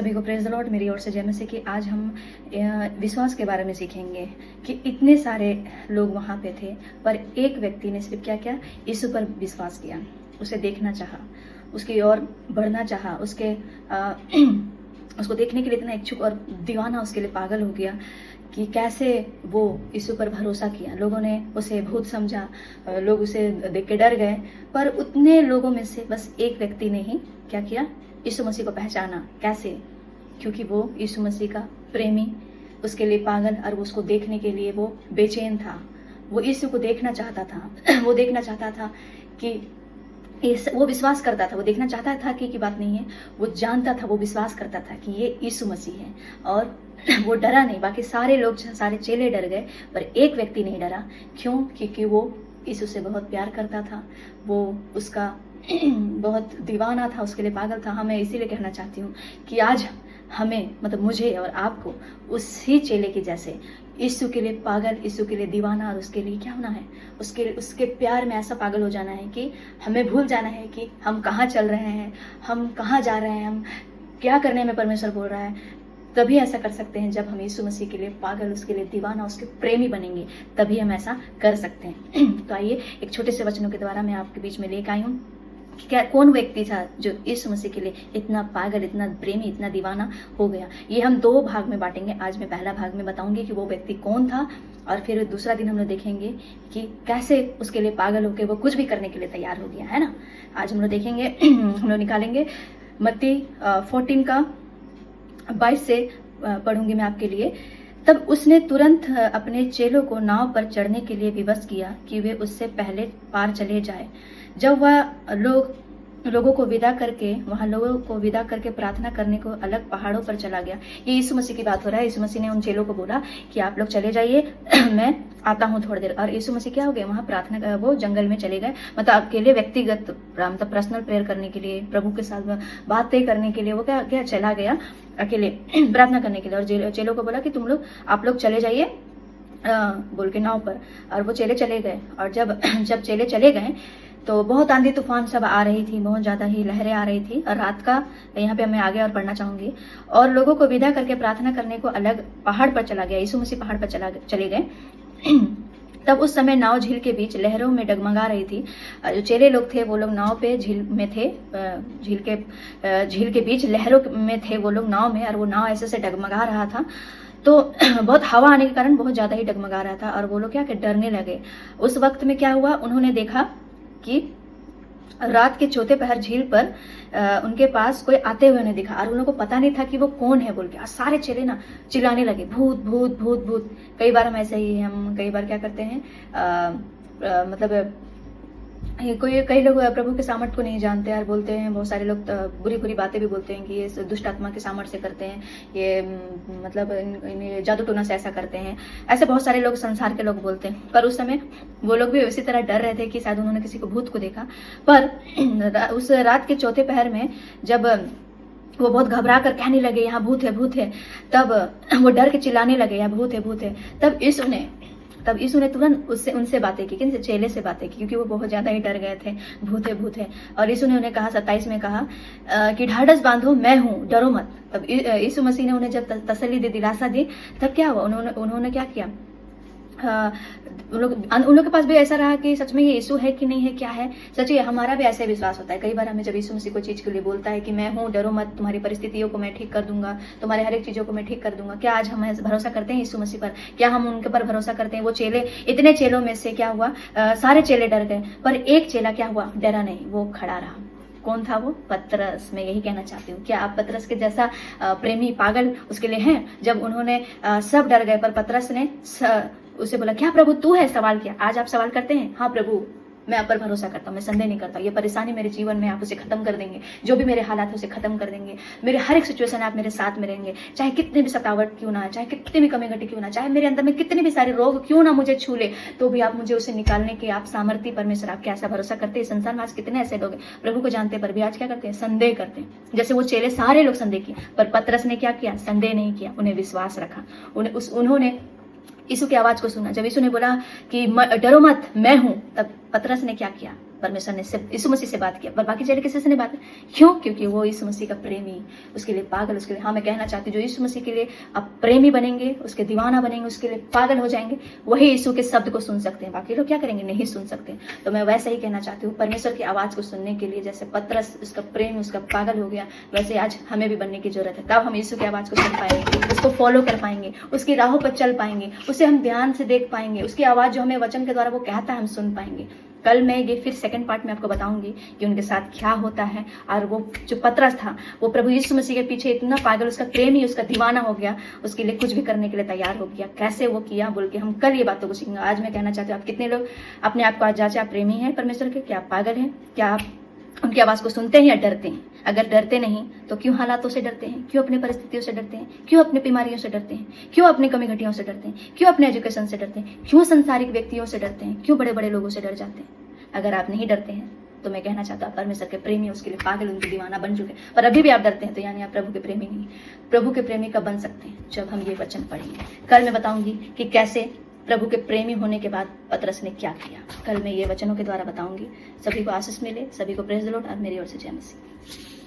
सभी को praise the Lord. मेरी ओर से जय मसीह की। आज हम विश्वास के बारे में सीखेंगे कि इतने सारे लोग वहाँ पे थे, पर एक व्यक्ति ने सिर्फ क्या किया, यीशु पर विश्वास किया, उसे देखना चाहा, उसकी ओर बढ़ना चाहा, उसको देखने के लिए इतना इच्छुक और दीवाना, उसके लिए पागल हो गया कि कैसे वो यीशु पर भरोसा किया। लोगों ने उसे भूत समझा, लोग उसे देख के डर गए, पर उतने लोगों में से बस एक व्यक्ति ने ही क्या किया, यीशु मसीह को पहचाना। कैसे? क्योंकि वो यीशु मसीह का प्रेमी, उसके लिए पागल, और उसको देखने के लिए वो बेचैन था। वो यीशु को देखना चाहता था वो देखना चाहता था कि वो विश्वास करता था, वो देखना चाहता था कि बात नहीं है, वो जानता था, वो विश्वास करता था कि ये यीशु मसीह है। और वो डरा नहीं। बाकी सारे लोग, सारे चेले डर गए, पर एक व्यक्ति नहीं डरा। क्यों? क्योंकि वो यीशु से बहुत प्यार करता था, वो उसका बहुत दीवाना था, उसके लिए पागल था। मैं इसीलिए कहना चाहती हूँ कि आज हमें, मतलब मुझे और आपको, उसी चेले के जैसे यीशु के लिए पागल, यीशु के लिए दीवाना, और उसके लिए क्या होना है, उसके प्यार में ऐसा पागल हो जाना है कि हमें भूल जाना है कि हम कहाँ चल रहे हैं, हम कहाँ जा रहे हैं, हम क्या करने में परमेश्वर बोल रहा है। तभी ऐसा कर सकते हैं जब हम यीशु मसीह के लिए पागल, उसके लिए दीवाना, उसके प्रेमी बनेंगे, तभी हम ऐसा कर सकते हैं। तो आइए एक छोटे से वचनों के द्वारा मैं आपके बीच में लेकर आई हूँ। क्या कौन व्यक्ति था जो यीशु मसीह के लिए इतना पागल, इतना प्रेमी, इतना दीवाना हो गया। ये हम दो भाग में बांटेंगे। आज मैं पहला भाग में बताऊंगी कि वो व्यक्ति कौन था, और फिर दूसरा दिन हम लोग देखेंगे कि कैसे उसके लिए पागल होकर वो कुछ भी करने के लिए तैयार हो गया, है ना। आज हम लोग देखेंगे हम लोग निकालेंगे मत्ती 14 का 22 से पढ़ूंगी मैं आपके लिए। तब उसने तुरंत अपने चेलों को नाव पर चढ़ने के लिए विवश किया कि वे उससे पहले पार चले जाए। जब वह लोगों को विदा करके प्रार्थना करने को अलग पहाड़ों पर चला गया। ये यीशु मसीह की बात हो रहा है। यीशु मसीह ने उन चेलों को बोला कि आप लोग चले जाइए, मैं आता हूँ थोड़ी देर। और यीशु मसीह क्या हो गया, वहां प्रार्थना, वो जंगल में चले गए, मतलब अकेले, व्यक्तिगत, मतलब पर्सनल प्रेयर करने के लिए, प्रभु के साथ बातें करने के लिए वो क्या चला गया अकेले प्रार्थना करने के लिए। और चेलों को बोला कि आप लोग चले जाइए बोल के नाव पर। और वो चेले चले गए। और जब चेले चले गए तो बहुत आंधी तूफान सब आ रही थी, बहुत ज्यादा ही लहरें आ रही थी। और रात का, यहाँ पे मैं आगे और पढ़ना चाहूंगी। और लोगों को विदा करके प्रार्थना करने को अलग पहाड़ पर चला गया। यीशु मसीह पहाड़ पर चले गए। तब उस समय नाव झील के बीच लहरों में डगमगा रही थी। जो चेले लोग थे वो लोग नाव पे झील में थे, झील के बीच लहरों में थे वो लोग नाव में, और वो नाव ऐसे से डगमगा रहा था। तो बहुत हवा आने के कारण बहुत ज्यादा ही डगमगा रहा था। और वो लोग क्या डरने लगे। उस वक्त में क्या हुआ, उन्होंने देखा कि रात के चौथे पहर झील पर उनके पास कोई आते हुए नहीं दिखा। और उन लोगों को पता नहीं था कि वो कौन है बोल के। और सारे चेले ना चिल्लाने लगे, भूत भूत भूत भूत। कई बार हम ऐसे ही, हम कई बार क्या करते हैं, मतलब कई लोग प्रभु के सामर्थ को नहीं जानते और बोलते हैं, बहुत सारे लोग बुरी बुरी बातें भी बोलते हैं कि ये दुष्ट आत्मा के सामर्थ से करते हैं, ये मतलब जादू टोना से ऐसा करते हैं। ऐसे बहुत सारे लोग, संसार के लोग बोलते हैं। पर उस समय वो लोग भी उसी तरह डर रहे थे कि शायद उन्होंने किसी को भूत को देखा। पर उस रात के चौथे पहर में जब वो बहुत घबरा कर कहने लगे यहाँ भूत है, भूत है, तब वो डर के चिल्लाने लगे यहाँ भूत है, भूत है। तब यीशु ने तुरंत उनसे बातें की, किन चेले से बातें की, क्योंकि वो बहुत ज्यादा ही डर गए थे, भूत है, भूत है। और यीशु ने उन्हें कहा, 27 में कहा कि ढाढ़स बांधो, मैं हूँ, डरो मत। तब यीशु मसीह ने उन्हें जब तसल्ली दी, दिलासा दी, तब क्या हुआ, उन्होंने क्या किया, उन लोग के पास भी ऐसा रहा कि सच में ये यीशु है कि नहीं है, क्या है। सच है, हमारा भी ऐसा विश्वास होता है। कई बार हमें जब यीशु मसीह को चीज के लिए बोलता है कि मैं हूँ, डरो मत, तुम्हारी परिस्थितियों को मैं ठीक कर दूंगा, तुम्हारे हर एक चीजों को मैं ठीक कर दूंगा। क्या आज हम भरोसा करते हैं यीशु मसीह पर? क्या हम उनके पर भरोसा करते हैं? वो चेले, इतने चेलों में से क्या हुआ, सारे चेले डर गए, पर एक चेला क्या हुआ, डरा नहीं, वो खड़ा रहा। कौन था वो? पतरस। मैं यही कहना चाहती हूँ, क्या आप पतरस के जैसा प्रेमी, पागल उसके लिए हैं? जब उन्होंने सब डर गए, पर पतरस ने उसे बोला, क्या प्रभु तू है? सवाल किया। आज आप सवाल करते हैं? हाँ प्रभु, मैं आप पर भरोसा करता हूँ, मैं संदेह नहीं करता। ये परेशानी मेरे जीवन में आप उसे खत्म कर देंगे, जो भी मेरे हालात है उसे खत्म कर देंगे। मेरे हर एक सिचुएशन आप मेरे साथ में रहेंगे, चाहे कितनी भी सतावट क्यों ना, चाहे कितनी भी कमी घटी क्यों ना, चाहे मेरे अंदर में कितने भी सारे रोग क्यों ना मुझे छू ले, तो भी आप मुझे उसे निकालने के आप सामर्थ्य परमेश्वर। आप क्या ऐसा भरोसा करते हैं? संसार में आज कितने ऐसे लोग हैं प्रभु को जानते पर भी आज क्या करते हैं, संदेह करते हैं। जैसे वो चेले सारे लोग संदेह किए, पर पतरस ने क्या किया, संदेह नहीं किया, उन्हें विश्वास रखा। उन्होंने यीशु की आवाज को सुना। जब यीशु ने बोला कि डरो मत, मैं हूं, तब पतरस ने क्या किया, परमेश्वर ने सिर्फ यीशु मसीह से बात किया, पर बाकी चेले किसी से नहीं बात। क्यों? क्योंकि वो यीशु मसीह का प्रेमी, उसके लिए पागल, उसके लिए, हाँ मैं कहना चाहती हूँ, जो यीशु मसीह के लिए आप प्रेमी बनेंगे, उसके दीवाना बनेंगे, उसके लिए पागल हो जाएंगे, वही यीशु के शब्द को सुन सकते हैं। बाकी लोग क्या करेंगे? नहीं सुन सकते। तो मैं वैसे ही कहना चाहती हूँ, परमेश्वर की आवाज को सुनने के लिए जैसे पतरस उसका प्रेम, उसका पागल हो गया, वैसे आज हमें भी बनने की जरूरत है। तब हम यीशु की आवाज को सुन पाएंगे, उसको फॉलो कर पाएंगे, उसकी राहों पर चल पाएंगे, उसे हम ध्यान से देख पाएंगे, उसकी आवाज जो हमें वचन के द्वारा वो कहता है हम सुन पाएंगे। कल मैं ये फिर सेकंड पार्ट में आपको बताऊंगी कि उनके साथ क्या होता है। और वो जो पतरस था, वो प्रभु यीशु मसीह के पीछे इतना पागल, उसका प्रेमी, उसका दीवाना हो गया, उसके लिए कुछ भी करने के लिए तैयार हो गया। कैसे वो किया बोल के हम कल ये बातों को सीखेंगे। आज मैं कहना चाहती हूँ, आप कितने लोग अपने आप को आज जांचे, आप प्रेमी हैं परमेश्वर के? क्या आप पागल हैं? क्या आप उनकी आवाज को सुनते हैं या डरते हैं? अगर डरते नहीं तो क्यों हालातों से डरते हैं? क्यों अपनी परिस्थितियों से डरते हैं? क्यों अपनी बीमारियों से डरते हैं? क्यों अपनी कमी घटियों से डरते हैं? क्यों अपने एजुकेशन से डरते हैं? क्यों संसारिक व्यक्तियों से डरते हैं? क्यों बड़े बड़े लोगों से डर जाते हैं? अगर आप नहीं डरते हैं तो मैं कहना चाहता हूँ, परमेश्वर के प्रेमी, उसके लिए पागल, उनकी दीवाना बन चुके हैं। पर अभी भी आप डरते हैं तो यानी आप प्रभु के प्रेमी नहीं। प्रभु के प्रेमी कब बन सकते हैं? जब हम ये वचन पढ़ेंगे। कल मैं बताऊंगी कि कैसे प्रभु के प्रेमी होने के बाद पतरस ने क्या किया। कल मैं ये वचनों के द्वारा बताऊंगी। सभी को आशीष मिले, सभी को प्रेज द लॉर्ड, और मेरी ओर से जय मसीह।